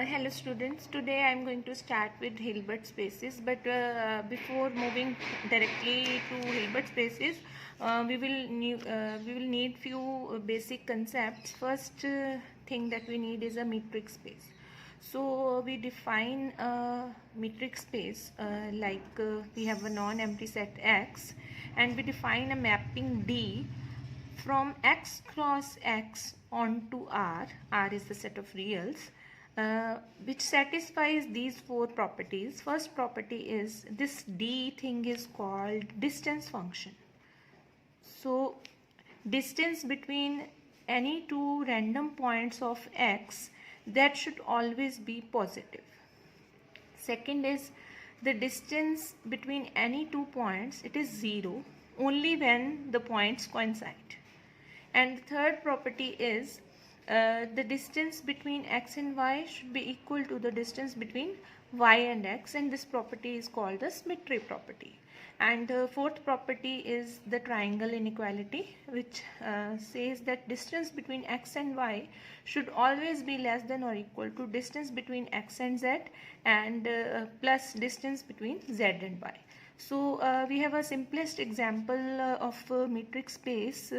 Hello students, today I am going to start with Hilbert spaces, but before moving directly to Hilbert spaces, we will need few basic concepts. First thing that we need is a metric space. So we define a metric space we have a non-empty set X, and we define a mapping D from X cross X onto R is the set of reals, which satisfies these four properties. First property is this D thing is called distance function. So distance between any two random points of X, that should always be positive. Second is the distance between any two points, it is 0 only when the points coincide. And the third property is the distance between X and Y should be equal to the distance between Y and X, and this property is called the symmetry property. And the fourth property is the triangle inequality, which says that distance between X and Y should always be less than or equal to distance between X and Z, and plus distance between Z and Y. So we have a simplest example of metric space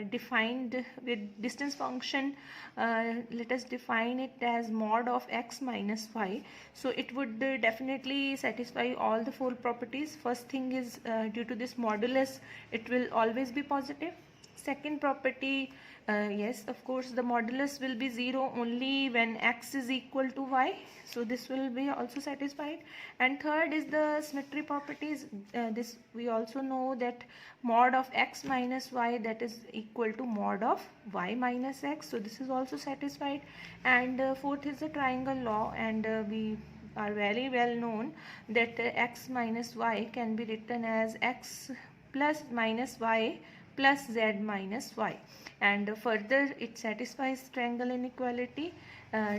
defined with distance function. Let us define it as mod of X minus Y. So it would definitely satisfy all the four properties. First thing is due to this modulus, it will always be positive. Second property, yes, of course, the modulus will be 0 only when X is equal to Y. So this will be also satisfied. And third is the symmetry properties. This we also know that mod of X minus Y, that is equal to mod of Y minus X. So this is also satisfied. And fourth is the triangle law, and we are very well known that X minus Y can be written as X plus minus Y plus Z minus Y, and further it satisfies triangle inequality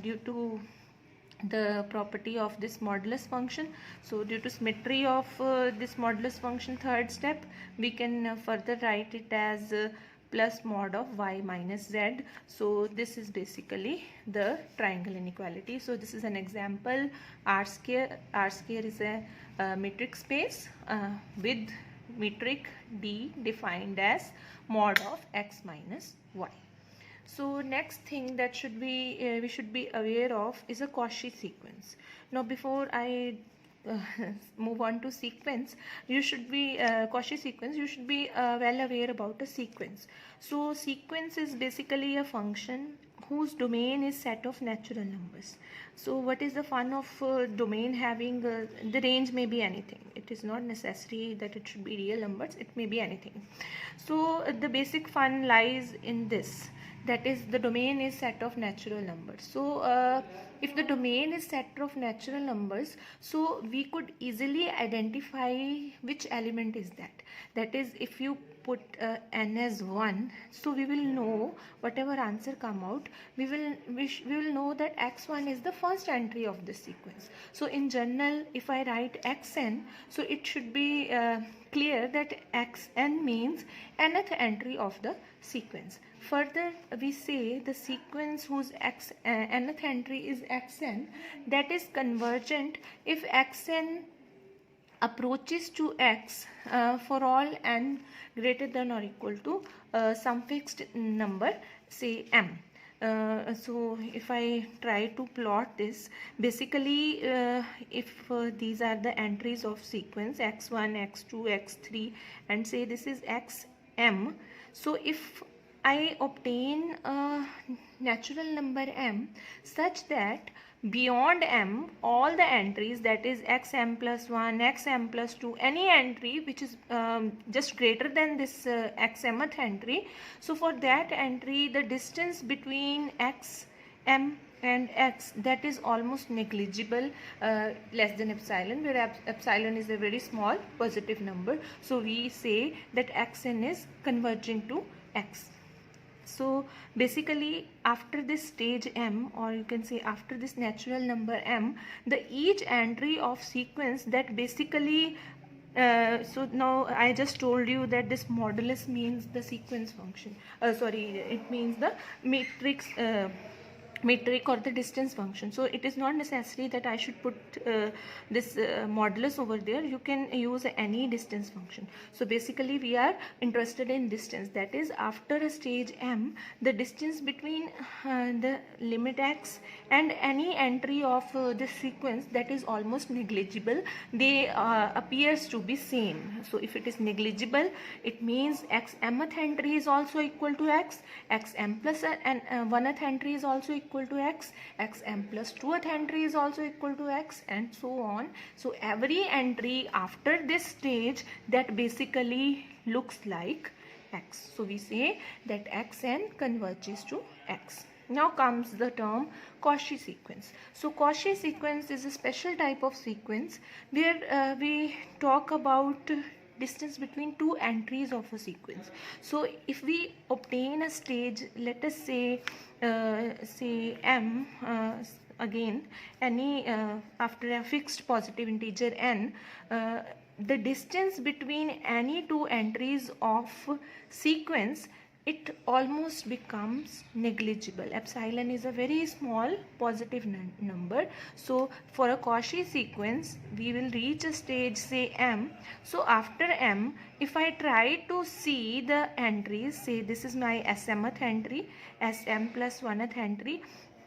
due to the property of this modulus function. So due to symmetry of this modulus function, third step, we can further write it as plus mod of Y minus Z. So this is basically the triangle inequality. So this is an example. R square is a metric space with metric D defined as mod of X minus Y. So next thing that we should be aware of is a Cauchy sequence. Now before I move on to sequence, you should be Cauchy sequence, you should be well aware about a sequence. So sequence is basically a function whose domain is set of natural numbers. So what is the fun of domain having the range may be anything. It is not necessary that it should be real numbers, it may be anything. So the basic fun lies in this, that is the domain is set of natural numbers. So if the domain is set of natural numbers, so we could easily identify which element is that. That is, if you put n as 1, so we will know whatever answer come out, we will know that x1 is the first entry of this sequence. So in general, if I write xn, so it should be clear that xn means nth entry of the sequence. Further, we say the sequence whose nth entry is xn, that is convergent if xn approaches to x for all n greater than or equal to some fixed number, say m. So if I try to plot this, basically if these are the entries of sequence x1, x2, x3, and say this is xm, so if I obtain a natural number m such that beyond m all the entries, that is xm plus 1, xm plus 2, any entry which is just greater than this xmth entry, so for that entry the distance between xm and x, that is almost negligible, less than epsilon, where epsilon is a very small positive number. So we say that xn is converging to x. So basically after this stage m, or you can say after this natural number m, the each entry of sequence that basically so now I just told you that this modulus means the sequence function, it means the matrix metric or the distance function. So it is not necessary that I should put this modulus over there. You can use any distance function. So basically we are interested in distance, that is after a stage m, the distance between the limit x and any entry of this sequence, that is almost negligible. They appears to be same. So if it is negligible, it means x mth entry is also equal to x m plus and 1th entry is also equal to x m plus 2th entry is also equal to x, and so on. So every entry after this stage that basically looks like x. So we say that xn converges to x. Now comes the term Cauchy sequence. So Cauchy sequence is a special type of sequence where we talk about distance between two entries of a sequence. So if we obtain a stage, let us say m, again any after a fixed positive integer n, the distance between any two entries of sequence, it almost becomes negligible. Epsilon is a very small positive number. So for a Cauchy sequence, we will reach a stage, say m. So after m, if I try to see the entries, say this is my smth entry, sm plus 1th entry,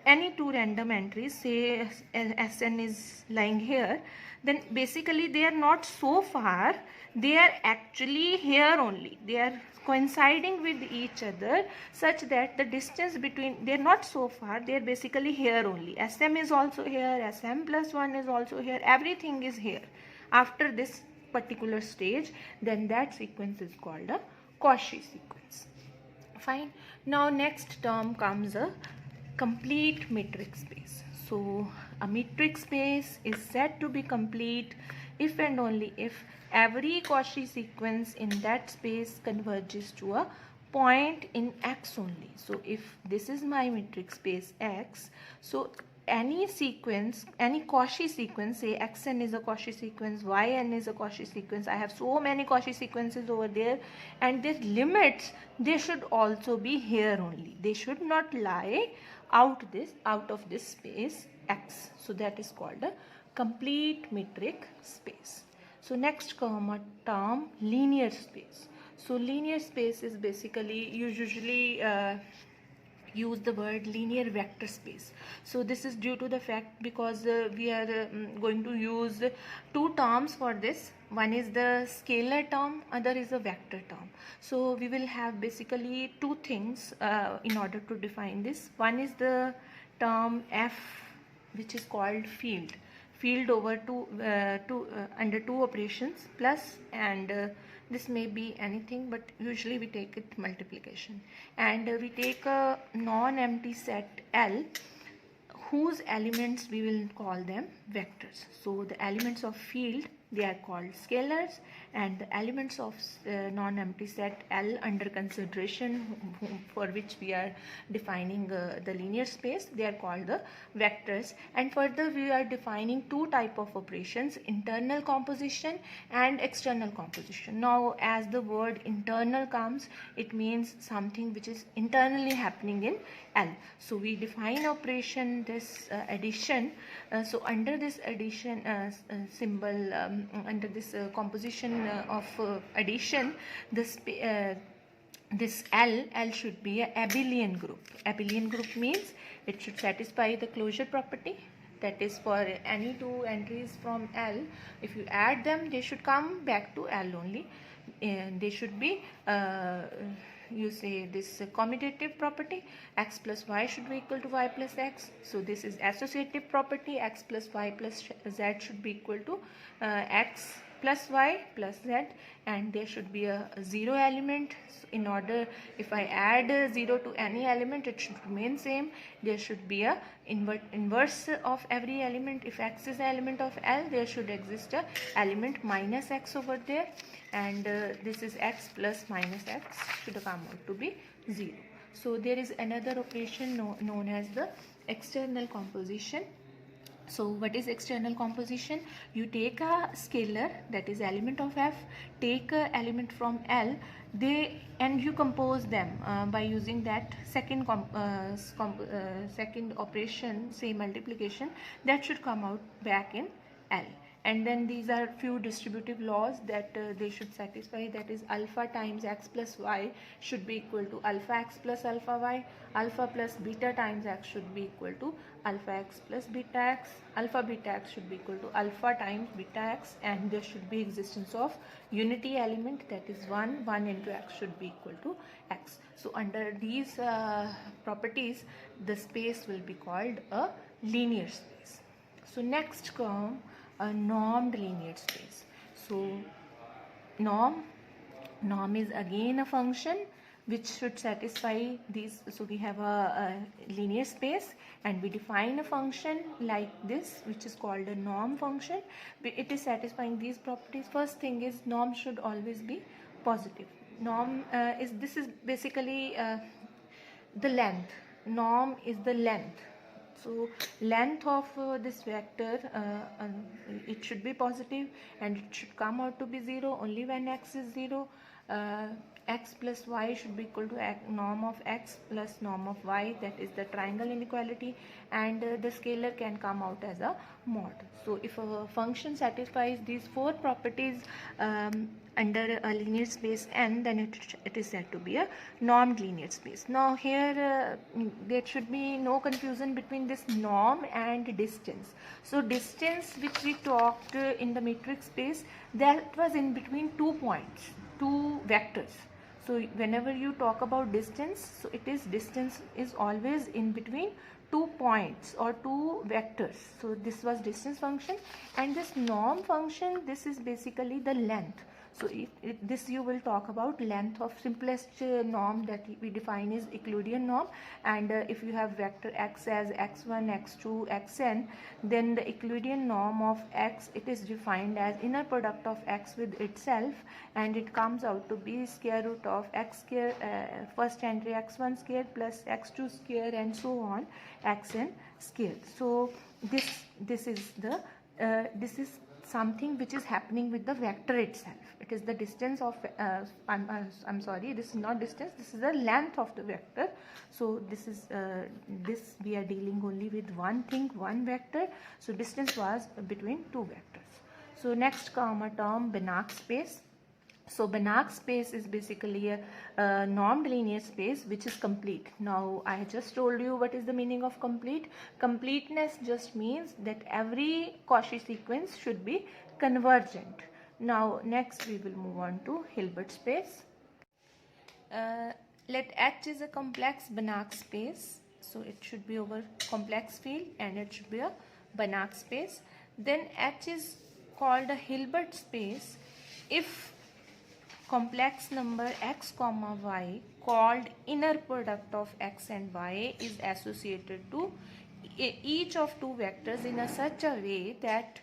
any two random entries, say Sn is lying here, then basically they are not so far, they are actually here only. They are coinciding with each other such that the distance between, they are not so far, they are basically here only. Sm is also here, Sm plus 1 is also here, everything is here. After this particular stage, then that sequence is called a Cauchy sequence. Fine. Now next term comes a complete metric space. So a metric space is said to be complete if and only if every Cauchy sequence in that space converges to a point in x only. So if this is my metric space x, so any sequence, any Cauchy sequence, say xn is a Cauchy sequence, yn is a Cauchy sequence, I have so many Cauchy sequences over there, and their limits, they should also be here only. They should not lie out of this space x. So that is called a complete metric space. So next come a term linear space. So linear space is basically, you usually use the word linear vector space. So this is due to the fact because we are going to use two terms for this. One is the scalar term, other is a vector term. So we will have basically two things in order to define this. One is the term f, which is called field over under two operations plus, and this may be anything, but usually we take it multiplication, and we take a non-empty set L whose elements we will call them vectors. So the elements of field, they are called scalars, and the elements of non-empty set L under consideration, for which we are defining the linear space, they are called the vectors. And further we are defining two type of operations, internal composition and external composition. Now as the word internal comes, it means something which is internally happening in L. So we define operation this addition. So under this addition symbol, under this composition of addition, this L should be a abelian group. Abelian group means it should satisfy the closure property. That is, for any two entries from L, if you add them, they should come back to L only. And they should be you say this commutative property, x plus y should be equal to y plus x. So this is associative property, x plus y plus z should be equal to x plus y plus z, and there should be a zero element. So in order, if I add 0 to any element, it should remain same. There should be a inverse of every element. If x is the element of L, there should exist a element minus x over there, and this is x plus minus x should come out to be 0. So there is another operation known as the external composition. So what is external composition? You take a scalar, that is element of F, take a element from L, and you compose them by using that second operation, say multiplication, that should come out back in L. And then these are few distributive laws that they should satisfy, that is alpha times x plus y should be equal to alpha x plus alpha y, alpha plus beta times x should be equal to alpha x plus beta x, alpha beta x should be equal to alpha times beta x, and there should be existence of unity element, that is 1 into x should be equal to x. So under these properties, the space will be called a linear space. So next come a normed linear space. So norm is again a function which should satisfy these. So we have a linear space and we define a function like this, which is called a norm function. It is satisfying these properties. First thing is, norm should always be positive. Norm is basically the length. Norm is the length. So length of this vector, it should be positive and it should come out to be 0 only when x is 0. X plus y should be equal to norm of x plus norm of y, that is the triangle inequality, and the scalar can come out as a mod. So if a function satisfies these four properties under a linear space n, then it is said to be a normed linear space. Now here there should be no confusion between this norm and distance. So distance, which we talked in the metric space, that was in between 2 points, 2 vectors. So whenever you talk about distance, so distance is always in between 2 points or 2 vectors. So this was distance function, and this norm function, this is basically the length. So this you will talk about length of simplest norm that we define is Euclidean norm, and if you have vector x as x1, x2, xn, then the Euclidean norm of x, it is defined as inner product of x with itself, and it comes out to be square root of x square, first entry x1 square plus x2 square and so on, xn square. So this is something which is happening with the vector itself. It is the distance of I'm sorry, this is not distance, this is the length of the vector. So this is this we are dealing only with one thing, one vector. So distance was between 2 vectors. So next come a term, Banach space. So Banach space is basically a normed linear space which is complete. Now I just told you what is the meaning of complete. Completeness just means that every Cauchy sequence should be convergent. Now next we will move on to Hilbert space. Let H is a complex Banach space. So it should be over complex field and it should be a Banach space. Then H is called a Hilbert space if complex number x comma y called inner product of x and y is associated to each of 2 vectors in a such a way that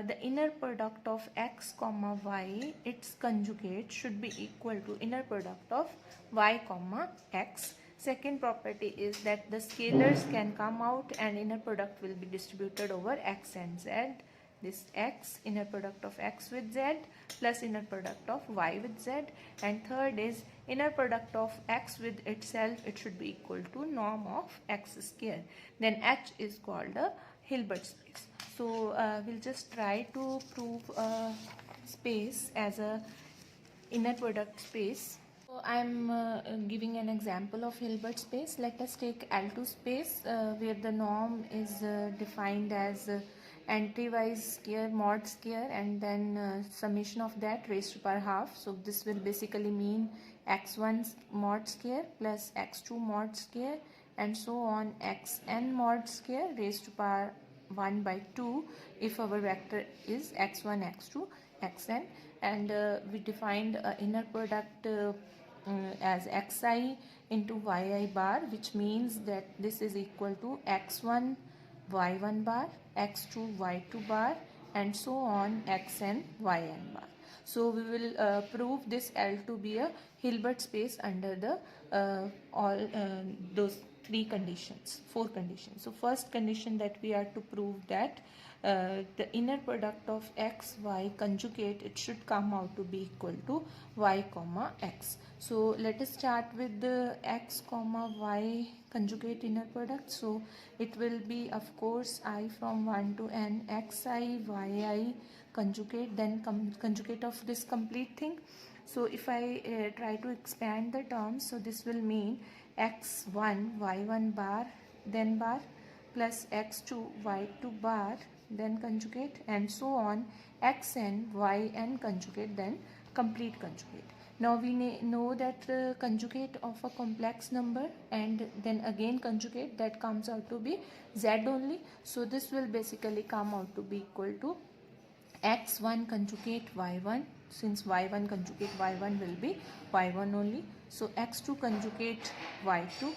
the inner product of x comma y, its conjugate, should be equal to inner product of y comma x. Second property is that the scalars can come out and inner product will be distributed over x and z. This x, inner product of x with z plus inner product of y with z. And third is inner product of x with itself, it should be equal to norm of x square. Then H is called a Hilbert space. So we'll just try to prove a space as a inner product space. So I'm giving an example of Hilbert space. Let us take L2 space where the norm is defined as entry-wise square, mod square, and then summation of that raised to power half. So this will basically mean x1 mod square plus x2 mod square and so on, xn mod square raised to power 1 by 2 if our vector is x1, x2, xn. And we defined inner product as xi into yi bar, which means that this is equal to x1 y1 bar, x2 y2 bar, and so on, xn yn bar. So we will prove this L to be a Hilbert space under the all those four conditions. So first condition that we are to prove that the inner product of x y conjugate, it should come out to be equal to y comma x. So let us start with the x comma y conjugate inner product. So it will be, of course, I from 1 to n xi yi conjugate, then conjugate of this complete thing. So if I try to expand the terms, so this will mean x1 y1 bar then bar plus x2 y2 bar then conjugate, and so on xn yn conjugate then complete conjugate. Now we know that the conjugate of a complex number and then again conjugate, that comes out to be z only. So this will basically come out to be equal to x1 conjugate y1, since y1 conjugate y1 will be y1 only. So x2 conjugate y2,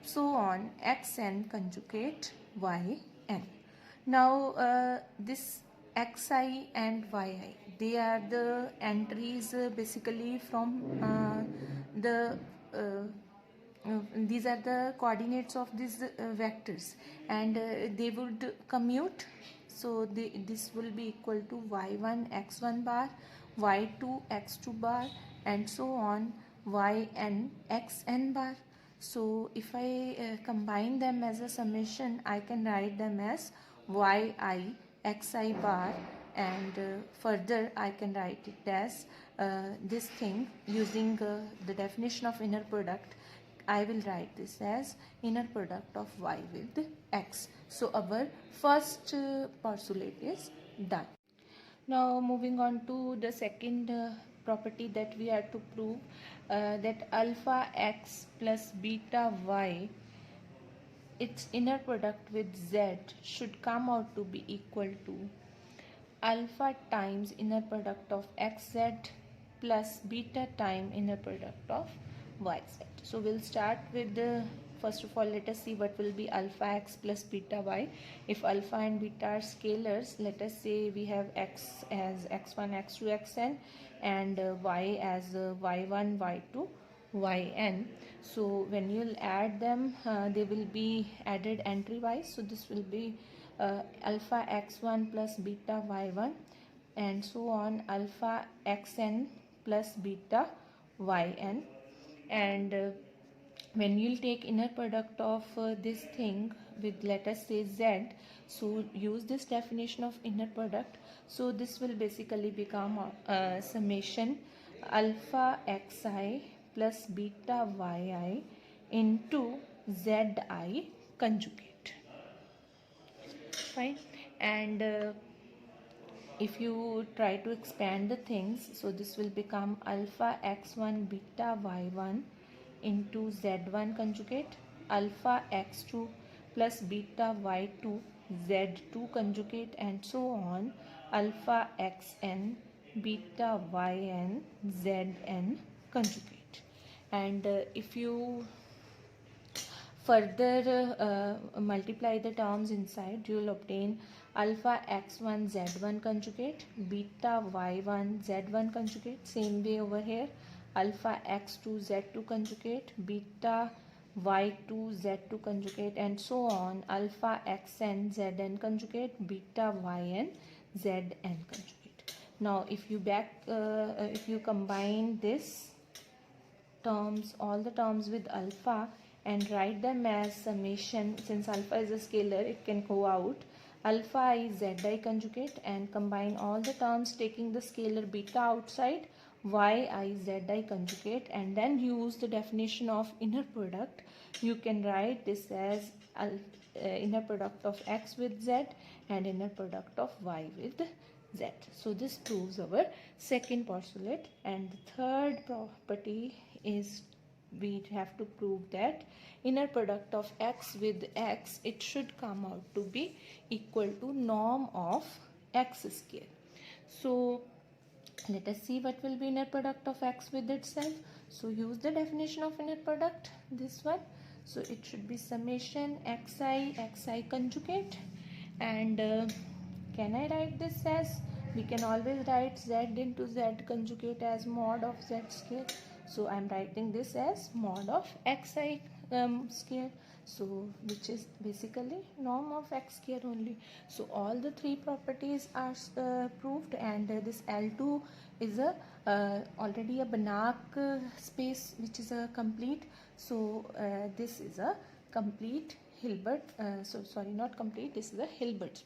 so on xn conjugate yn. Now this xi and yi, they are the entries basically from these are the coordinates of these vectors, and they would commute. So this will be equal to y1 x1 bar, y2 x2 bar, and so on yn xn bar. So if I combine them as a summation, I can write them as yi xi bar, and further I can write it as this thing using the definition of inner product. I will write this as inner product of y with x. So our first postulate is done. Now moving on to the second property that we are to prove, that alpha x plus beta y, its inner product with z should come out to be equal to alpha times inner product of xz plus beta time inner product of yz. So we'll start with the, first of all, let us see what will be alpha x plus beta y. If alpha and beta are scalars, let us say we have x as x1 x2 xn and y as y1 y2 yn. So when you'll add them, they will be added entry wise. So this will be alpha x1 plus beta y1, and so on alpha xn plus beta yn. And when you'll take inner product of this thing with, let us say, z, so use this definition of inner product. So this will basically become summation alpha xi plus beta yi into zi conjugate. Fine. And if you try to expand the things, so this will become alpha x1 beta y1 into z1 conjugate, alpha x2 plus beta y2 z2 conjugate, and so on alpha xn beta yn zn conjugate. And if you further multiply the terms inside, you will obtain alpha x1 z1 conjugate, beta y1 z1 conjugate. Same way over here, alpha x2 z2 conjugate, beta y2 z2 conjugate, and so on alpha xn zn conjugate, beta yn zn conjugate. Now if you combine this terms, all the terms with alpha, and write them as summation, since alpha is a scalar, it can go out, alpha I zi conjugate, and combine all the terms taking the scalar beta outside, yi zi conjugate, and then use the definition of inner product. You can write this as inner product of x with z and inner product of y with z. So this proves our second postulate. And the third property is, we have to prove that inner product of x with x, it should come out to be equal to norm of x square. So let us see what will be inner product of x with itself. So use the definition of inner product, this one. So it should be summation xi conjugate, and can I write this as, we can always write z into z conjugate as mod of z square. So I am writing this as mod of xi square, so which is basically norm of x square only. So all the three properties are proved, and this L2 is a already a Banach space, which is a complete. So this is a complete Hilbert, so sorry, not complete, this is a Hilbert